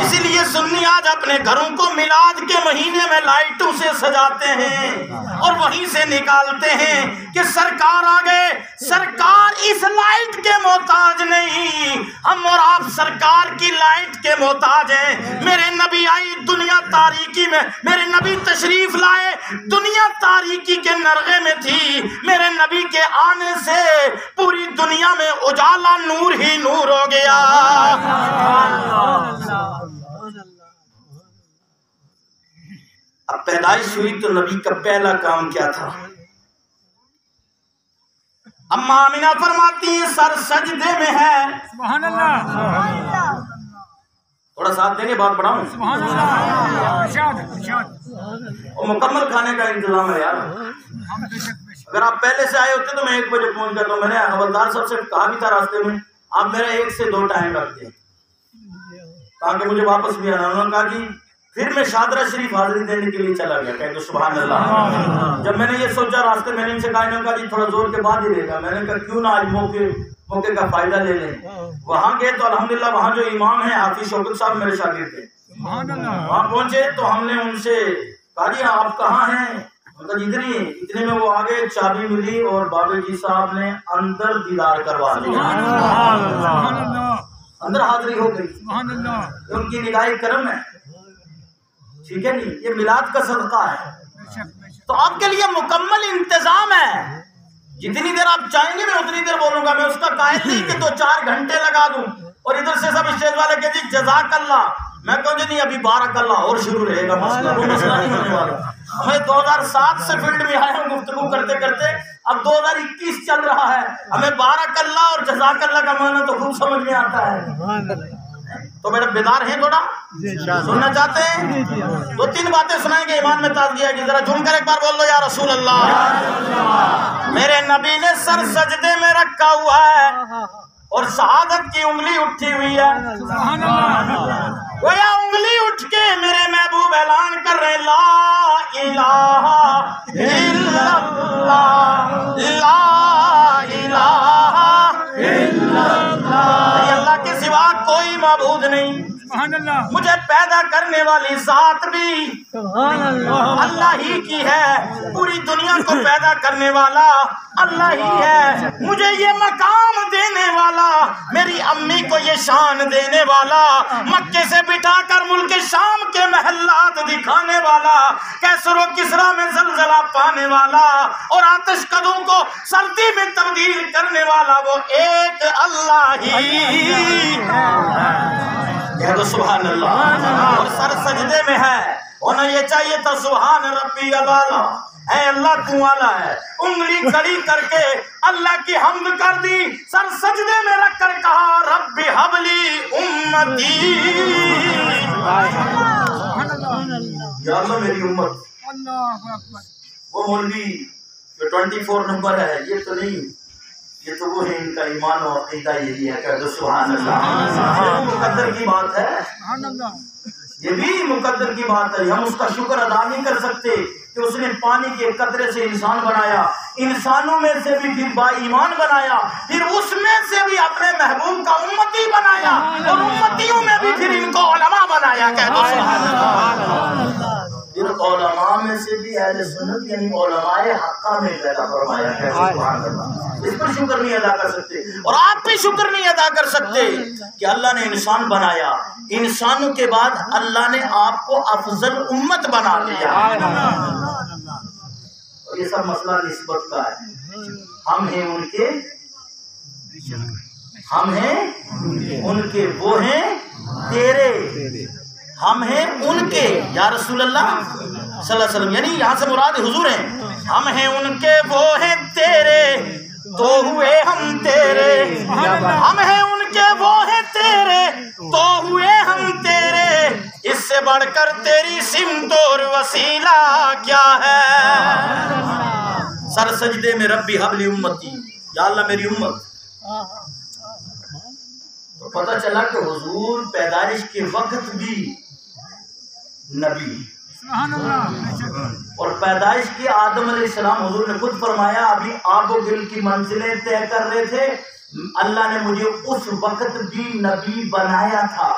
اسی لیے سنی آج اپنے گھروں کو میلاد کے مہینے میں لائٹوں سے سجاتے ہیں اور وہیں سے نکالتے ہیں کہ سرکار آ گئے. سرکار اس لائٹ کے محتاج نہیں، ہم اور آپ سرکار کی لائٹ کے محتاج ہیں. میرے نبی آئی دنیا تاریکی میں، میرے نبی تشریف لائے دنیا تاریکی کے نرغے میں تھی. میرے نبی کے آنے سے پوری دنیا میں اجالا نور ہی نور ہو گیا. اب پیدائش ہوئی تو نبی کا پہلا کام کیا تھا؟ اما آمینہ فرماتی ہیں سر سجدے میں ہے. سبحان اللہ. تھوڑا ساتھ دیں گے، بات پڑھاؤں. سبحان اللہ. ارشاد ارشاد. اور مکمل کھانے کا انتظام ہے یار. اگر آپ پہلے سے آئے ہوتے تو میں 1 بجے پہنچ جاتا ہوں. میں نے حوالدار صاحب سے کہا بھی تھا راستے میں آپ میرا 1 سے 2 ٹائم رکھ دیں تاکہ مجھے واپس بھی آنا. انہوں نے کہا کہ پھر میں شادرہ شریف حاضری دینے کے لیے چلا گیا. کہہ دو سبحان اللہ. جب میں نے یہ سوچا راستے میں نے ان سے کہا، انہوں نے کہا جی تھوڑا زور کے بعد ہی رہے گا. میں نے کہا کیوں نہ آج موقع کا فائدہ لے لیں. وہاں گئے تو الحمدللہ وہاں جو امام ہیں حافظ شوکت صاحب میرے شاگرد تھے. وہاں پہنچے تو ہم نے ان سے کہا جی آپ کہاں ہیں؟ مطلب ادھر ہی. اتنے میں وہ آگے چابی ملی اور بابے جی صاحب نے اندر دیدار کروا دیا. اندر حاضری ہو گئی. ان کی نگاہ کرم ہے. ٹھیک ہے نہیں، یہ میلاد کا صدقہ ہے. تو آپ کے لیے مکمل انتظام ہے. جتنی دیر آپ چاہیں گے میں اتنی دیر بولوں گا. میں اس کا قائل نہیں کہ 2-4 گھنٹے لگا دوں اور ادھر سے سب اسٹیج والے کہتے ہیں جزاک اللہ. میں کہوں جی نہیں ابھی بارک اللہ اور شروع رہے گا. مسئلہ وہ مسئلہ نہیں ہونے والا. ہمیں 2007 سے فیلڈ میں آئے ہوں گفتگو کرتے کرتے، اب 2021 چل رہا ہے. ہمیں بارک اللہ اور جزاک اللہ کا معنی تو خوب سمجھ میں آتا ہے. تو میرے بیدار ہیں تھوڑا سننا چاہتے ہیں؟ 2-3 باتیں سنائیں گے ایمان میں تازگی آئے گی. ذرا جھوم کر ایک بار بول دو یا رسول اللہ. میرے نبی نے سر سجدے میں رکھا ہوا ہے اور شہادت کی انگلی اٹھی ہوئی ہے. گویا انگلی اٹھ کے میرے محبوب اعلان کر رہے لا الہ الا اللہ، لا الہ الا اللہ. اللہ کے سوا کوئی معبود نہیں. مجھے پیدا کرنے والی ذات بھی اللہ ہی کی ہے. پوری دنیا کو پیدا کرنے والا اللہ ہی ہے. مجھے یہ مقام دینے والا، میری امی کو یہ شان دینے والا، مکے سے بٹھا کر ملک شام کے محلات دکھانے والا، کیسر و کسرا میں زلزلہ پانے والا اور آتش کدوں کو سردی میں تبدیل کرنے والا وہ ایک اللہ ہی کہہ دو سبحان اللہ. اور سر سجدے میں ہے. ہونا یہ چاہیے تھا سبحان ربی الاعلیٰ، اے اللہ تو اعلیٰ ہے. انگلی کڑی کر کے اللہ کی حمد کر دی. سر سجدے میں رکھ کر کہا رب حبلی امتی، یا اللہ میری امت. وہ مولوی جو 24 نمبر ہے یہ تو نہیں، یہ تو وہ ہے ان کا ایمان و عقیدہ یہی ہے. کہہ دو سبحان اللہ. یہ مقدر کی بات ہے، یہ بھی مقدر کی بات ہے. ہم اس کا شکر ادا نہیں کر سکتے کہ اس نے پانی کے قطرے سے انسان بنایا، انسانوں میں سے بھی پھر با ایمان بنایا، پھر اس میں سے بھی اپنے محبوب کا امتی بنایا اور امتیوں میں بھی پھر ان کو علماء بنایا. کہہ دو سبحان اللہ. پھر علماء میں سے بھی اہل سنت یعنی علماء حقہ میں پیدا فرمایا. کہہ دو سبحان اللہ. اس پر شکر نہیں ادا کر سکتے اور آپ بھی شکر نہیں ادا کر سکتے کہ اللہ نے انسان بنایا، انسانوں کے بعد اللہ نے آپ کو افضل امت بنا دیا. اور یہ سب مسئلہ نسبت کا ہے. ہم ہیں ان کے، ہم ہیں ان کے، وہ ہیں تیرے، ہم ہیں ان کے. یا رسول اللہ صلی اللہ علیہ وسلم، یعنی یہاں سے مراد حضور ہیں. ہم ہیں ان کے، وہ ہیں تیرے، تو ہوئے ہم تیرے. ہم ہیں ان کے، وہ ہیں تیرے، تو ہوئے ہم تیرے. اس سے بڑھ کر تیری سمت اور وسیلہ کیا ہے. سر سجدے میں ربی حبلی امتی، یا اللہ میری امت. تو پتہ چلا کہ حضور پیدائش کے وقت بھی نبی اور پیدائش کے آدم علیہ السلام حضور نے خود فرمایا ابھی آب و گل کی منزلیں طے کر رہے تھے، اللہ نے مجھے اس وقت بھی نبی بنایا تھا.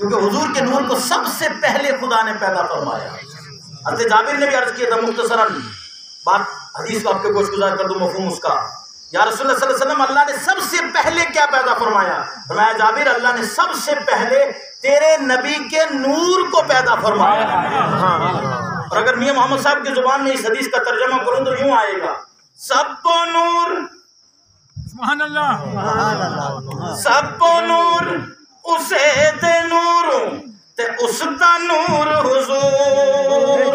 کیونکہ حضور کے نور کو سب سے پہلے خدا نے پیدا فرمایا. حضرت جابر نے بھی عرض کیا تھا مختصراً بات حدیث کو آپ کے گوش گزار کر دوں مفہوم اس کا. یا رسول اللہ صلی اللہ علیہ وسلم اللہ نے سب سے پہلے کیا پیدا فرمایا؟ فرمایا جابر اللہ نے سب سے پہلے تیرے نبی کے نور کو پیدا فرمایا. اور اگر میاں محمد صاحب کی زبان میں اس حدیث کا ترجمہ کروں تو یوں آئے گا سب کو نور سبحان اللہ سب کو نور اسے دے نور تے اس دا نور حضور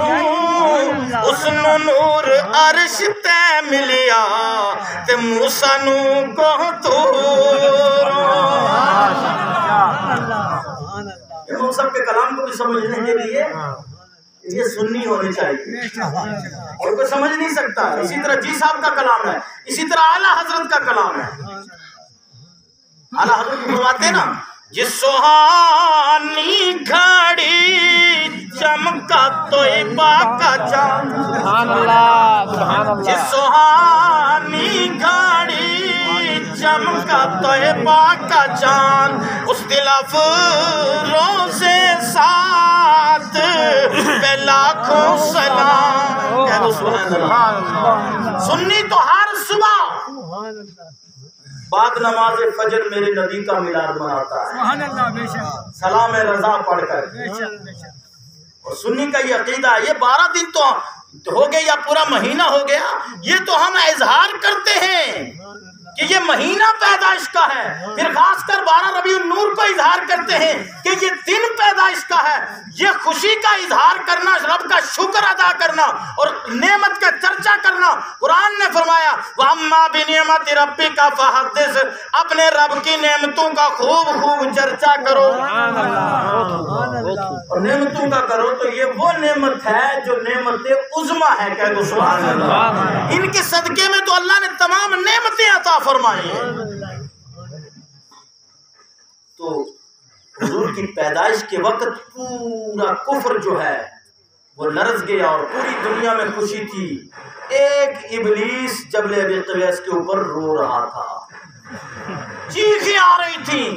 اس نو نور عرش تے ملیا تے موسیٰ نو کو تور. امام صاحب کے کلام کو بھی سمجھنے کے لیے یہ سنی ہونی چاہیے اور کوئی سمجھ نہیں سکتا. اسی طرح جی صاحب کا کلام ہے, اسی طرح اعلیٰ حضرت کا کلام ہے. اعلیٰ حضرت فرماتے ہیں نا جس سہانی گھڑی چمکا طیبہ کا چاند, جس سہانی گھڑی چمکا طیبہ کا چاند اس دل افروزے ساتھ پہ لاکھوں سلام. کہہ دو سبحان اللہ. سنی تو ہر صبح بعد نماز فجر میرے نبی کا میلاد مناتا ہے سبحان اللہ بے شک سلام رضا پڑھ کر. بے شک بے شک. اور سنی کا یہ عقیدہ ہے یہ 12 دن تو ہو گئے یا پورا مہینہ ہو گیا, یہ تو ہم اظہار کرتے ہیں کہ یہ مہینہ پیدائش کا ہے. پھر خاص کر 12 ربیع النور کو اظہار کرتے ہیں کہ یہ دن پیدائش کا ہے. یہ خوشی کا اظہار کرنا, رب کا شکر ادا کرنا اور نعمت کا چرچا کرنا. قرآن نے فرمایا وَأَمَّا بِنِعْمَتِ رَبِّكَ فَحَدِّثْ, اپنے رب کی نعمتوں کا خوب خوب چرچا کرو. اور نعمتوں کا کرو تو یہ وہ نعمت ہے جو نعمت عظمیٰ ہے. کہہ دو سبحان اللہ. ان کے صدقے میں تو اللہ نے تمام نعمتیں عطا فرمائی ہیں. تو حضور کی پیدائش کے وقت پورا کفر جو ہے وہ لرز گیا اور پوری دنیا میں خوشی تھی. ایک ابلیس جبل ابی قبیس کے اوپر رو رہا تھا, چیخیں آ رہی تھیں.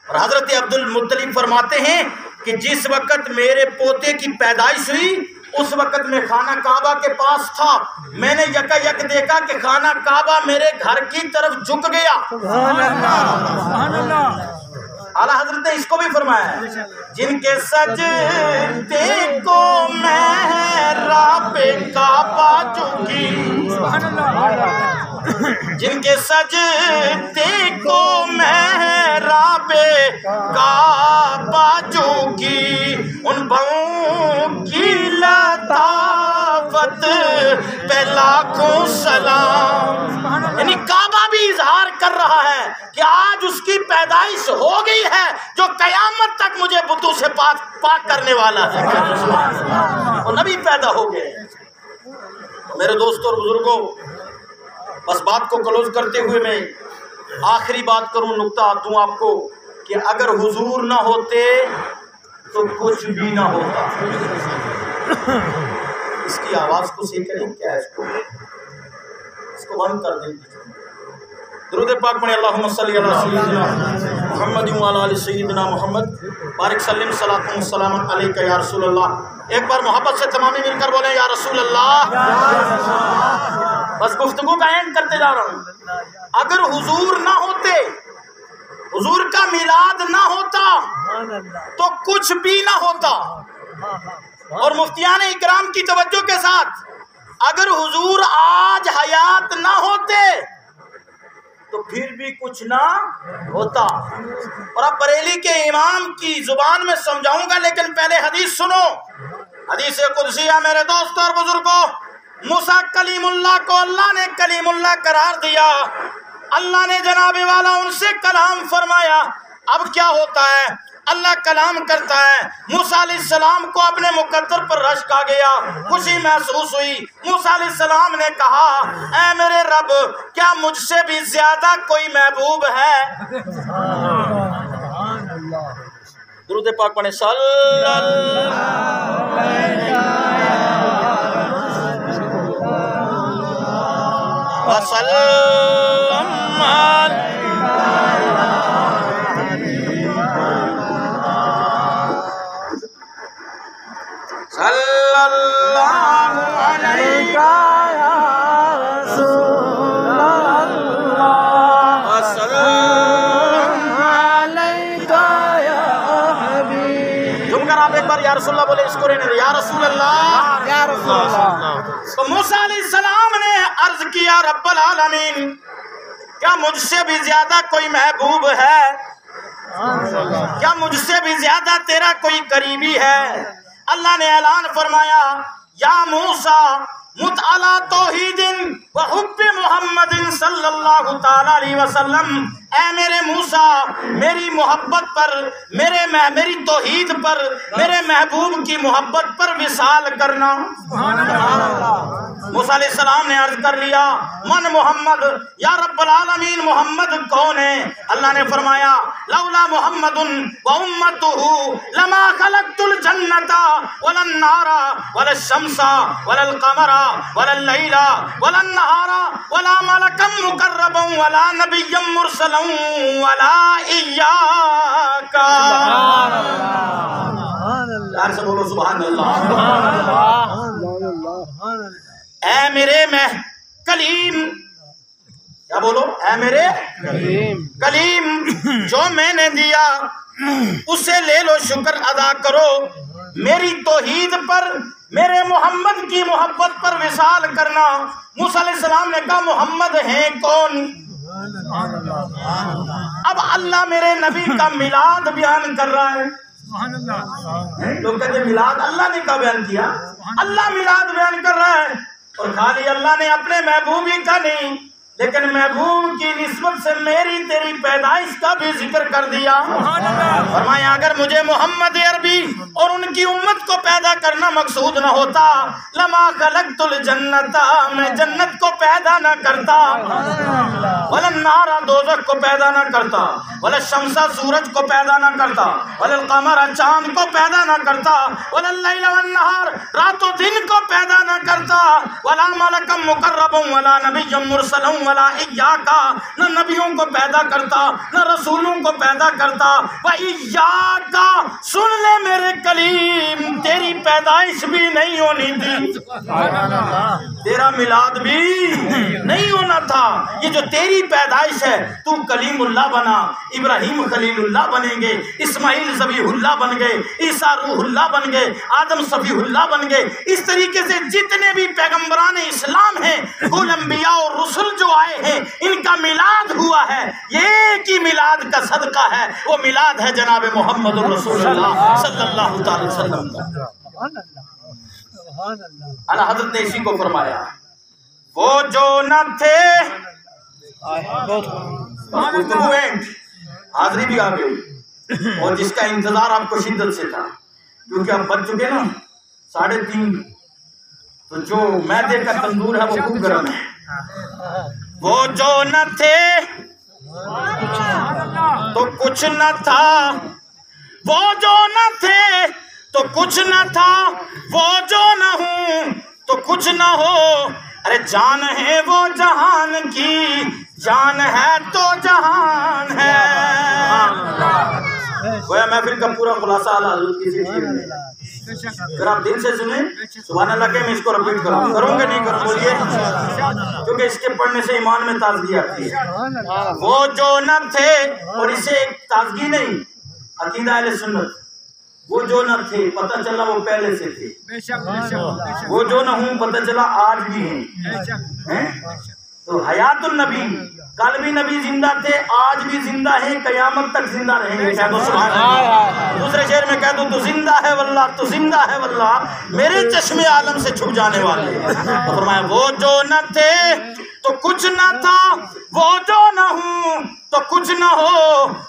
اور حضرت عبد المطلب فرماتے ہیں کہ جس وقت میرے پوتے کی پیدائش ہوئی اس وقت میں خانہ کعبہ کے پاس تھا. میں نے یکا یک دیکھا کہ خانہ کعبہ میرے گھر کی طرف جھک گیا. سبحان اللہ سبحان اللہ. اعلیٰ حضرت نے اس کو بھی فرمایا جن کے سجدے کو محراب کعبہ جھکی, سبحان اللہ. جن کے سجدے کو محراب کعبہ جھکی ان بہوں کی لطافت پہ لاکھوں سلام. یعنی کعبہ بھی اظہار کر رہا ہے کہ آج اس کی پیدائش ہو گئی ہے جو قیامت تک مجھے بتوں سے پاک کرنے والا ہے. اور نبی پیدا ہو گئے. میرے دوستوں اور بزرگوں, بس بات کو کلوز کرتے ہوئے میں آخری بات کروں, نکتہ دوں آپ کو کہ اگر حضور نہ ہوتے تو کچھ بھی نہ ہوتا. اس کی آواز کو صحیح کریں کیا ہے, اس کو بند کر دیں. درود پاک پڑھیں اللہم صلی علی سیدنا محمد وعلی آل سیدنا محمد بارک سلم صلاۃ و سلام علیک یا رسول اللہ. ایک بار محبت سے تمامی مل کر بولیں یا رسول اللہ. بس گفتگو کا اینڈ کرتے جا رہا ہوں. اگر حضور نہ ہوتے, حضور کا میلاد نہ ہوتا تو کچھ بھی نہ ہوتا. اور مفتیان اکرام کی توجہ کے ساتھ, اگر حضور آج حیات نہ ہوتے تو پھر بھی کچھ نہ ہوتا. اور اب بریلی کے امام کی زبان میں سمجھاؤں گا, لیکن پہلے حدیث سنو. حدیث قدسیہ میرے دوستوں اور بزرگوں, موسیٰ کلیم اللہ کو اللہ نے کلیم اللہ قرار دیا. اللہ نے جناب والا ان سے کلام فرمایا. اب کیا ہوتا ہے, اللہ کلام کرتا ہے. موسیٰ علیہ السلام کو اپنے مقدر پر رشک آ گیا, خوشی محسوس ہوئی. موسیٰ علیہ السلام نے کہا اے میرے رب, کیا مجھ سے بھی زیادہ کوئی محبوب ہے؟ درود پاک پڑھیں صلی اللہ وسلم. مگر آپ ایک بار یا رسول اللہ بولے، اس کو رہنے دو، یا رسول اللہ یا رسول اللہ. تو موسیٰ علیہ السلام نے عرض کیا رب العالمین کیا مجھ سے بھی زیادہ کوئی محبوب ہے؟ کیا مجھ سے بھی زیادہ تیرا کوئی قریبی ہے؟ اللہ نے اعلان فرمایا یا موسیٰ مت علی توحید و حب محمد صلی اللہ تعالی علیہ وسلم، اے میرے موسیٰ میری محبت پر، میری توحید پر، میرے محبوب کی محبت پر وصال کرنا. موسیٰ علیہ السلام نے عرض کر لیا من محمد، یا رب العالمین محمد کون ہے؟ اللہ نے فرمایا لولا محمد و امتہ لما خلقت الجنت ولا النار ولا الشمس ولا القمر ولا اللیل ولا النہار ولا ملکا مقربا ولا نبیا مرسلا ولا ایاک. یار سے بولو سبحان اللہ. اے میرے کلیم، کیا بولو؟ اے میرے کلیم جو میں نے دیا اسے لے لو، شکر ادا کرو. میری توحید پر، میرے محمد کی محبت پر وصال کرنا. موسیٰ علیہ السلام نے کہا محمد ہیں کون؟ اب اللہ میرے نبی کا میلاد بیان کر رہا ہے. لوگ کہتے ہیں میلاد اللہ نے کہا بیان کیا؟ اللہ میلاد بیان کر رہا ہے. اور خالی اللہ نے اپنے محبوب ہی کا نہیں، لیکن محبوب کی نسبت سے میری تیری پیدائش کا بھی ذکر کر دیا. فرمایا اگر مجھے محمد عربی اور ان کی امت کو پیدا کرنا مقصود نہ ہوتا لما خلقت الجنت، میں جنت کو پیدا نہ کرتا، ولا النار دوزخ کو پیدا نہ کرتا، ولا الشمس سورج کو پیدا نہ کرتا، ولا القمر چاند کو پیدا نہ کرتا، ولا اللیل والنہار رات و دن کو پیدا نہ کرتا، ولا ملکا مقربا ولا نبی مرسلا ولا ایاکا، نہ نبیوں کو پیدا کرتا نہ رسولوں کو پیدا کرتا. و ایاکا، سن لے میرے کلیم تیری پیدائش بھی نہیں ہونی تھی، تیرا میلاد بھی نہیں ہونا تھا. یہ جو تیری پیدائش ہے تو کلیم اللہ بنا، ابراہیم خلیل اللہ بنیں گے، اسماعیل ذبیح اللہ بن گئے، عیسیٰ روح اللہ بن گئے، آدم صفی اللہ بن گئے. اس طریقے سے جتنے بھی پیغمبران اسلام ہیں، کل انبیاء اور رسل جو آئے ہیں، ان کا میلاد ہوا ہے. یہ ایک ہی میلاد کا صدقہ ہے، وہ میلاد ہے جناب محمد رسول اللہ صلی اللہ تعالی وسلم کا. اعلیٰ حضرت نے اسی کو فرمایا وہ جو نہ تھے، حاضری بھی آ گئی، اور جس کا انتظار آپ کو شدت سے تھا، کیونکہ آپ بچ چکے نا 3:30، تو جو میدے کا تندور ہے وہ خوب گرم ہے. وہ جو نہ تھے تو کچھ نہ تھا، وہ جو نہ تھے تو کچھ نہ تھا، وہ جو نہ ہوں تو کچھ نہ ہو. ارے جان ہے وہ جہان کی، جان ہے تو جہان ہے. گویا محفل کا پورا خلاصہ اعلیٰ حضرت کی ذکر میں. اگر آپ دل سے سنیں سبحان اللہ کہ میں اس کو رپیٹ کروں گے نہیں کروں، بولیے، کیونکہ اس کے پڑھنے سے ایمان میں تازگی آتی ہے. وہ جو نہ تھے، اور اسے ایک تازگی نہیں، عقیدہ اہل سنت، وہ جو نہ تھے پتہ چلا وہ پہلے سے تھے، وہ جو نہ ہوں پتہ چلا آج بھی ہیں. تو حیات النبی، کل بھی نبی زندہ تھے، آج بھی زندہ ہیں، قیامت تک زندہ رہیں گے. کہہ دو سبحان اللہ. دوسرے شعر میں کہہ دو تو زندہ ہے واللہ، تو زندہ ہے واللہ، میرے چشم عالم سے چھپ جانے والے. تو فرمایا وہ جو نہ تھے تو کچھ نہ تھا، وہ جو نہ ہوں تو کچھ نہ ہو.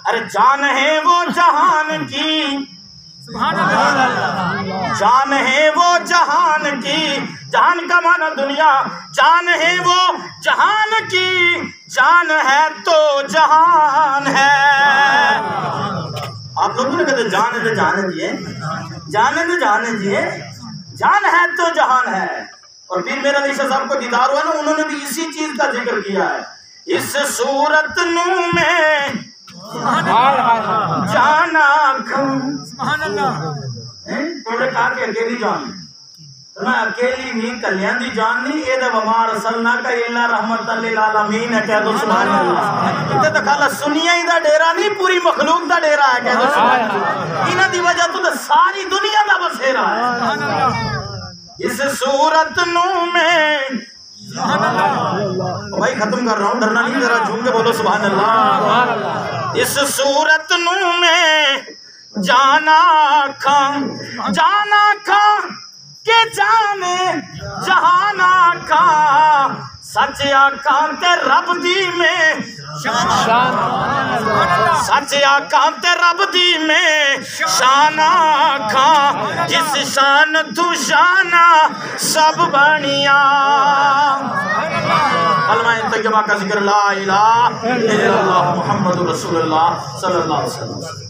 ارے جان ہے وہ جہان کی، جان ہے وہ جہان کی، جہان کا معنی دنیا، جان ہے وہ جہان کی، جان ہے تو جہان ہے. آپ لوگوں نے کہتے جان ہے تو جان دیے، جان ہے تو جان دیے، جان ہے تو جہان ہے. اور پھر میرا علی شاہ صاحب کو دیدار ہوا نا، انہوں نے بھی اسی چیز کا ذکر کیا ہے. اس صورت نو میں جانا سبحان اللہ. انہوں نے کہا کہ اکیلی جان، میں اکیلی نہیں، کلیاں دی جان نہیں، اے دا وما رسلناک الا رحمت للعالمین ہے. کہہ دو سبحان اللہ. تے تو کھالا سنیاں ہی دا ڈیرا نہیں، پوری مخلوق دا ڈیرا ہے. کہہ دو سبحان اللہ. انہاں دی وجہ تو ساری دنیا دا بسیرا ہے اس صورت نو میں بھائی ختم کر رہا ہوں ڈرنا نہیں ذرا جھوم کے بولو سبحان اللہ اس صورت نو میں جانا کھاں کہ جانے جہانا کھاں سچ آکھاں تے رب دی میں سچ آکھاں تے رب دی میں شان آکھاں جس شان تو شانہ سب بنیا کلمہ طیبہ کا ذکر لا الہ الا اللہ محمد رسول اللہ صلی اللہ علیہ وسلم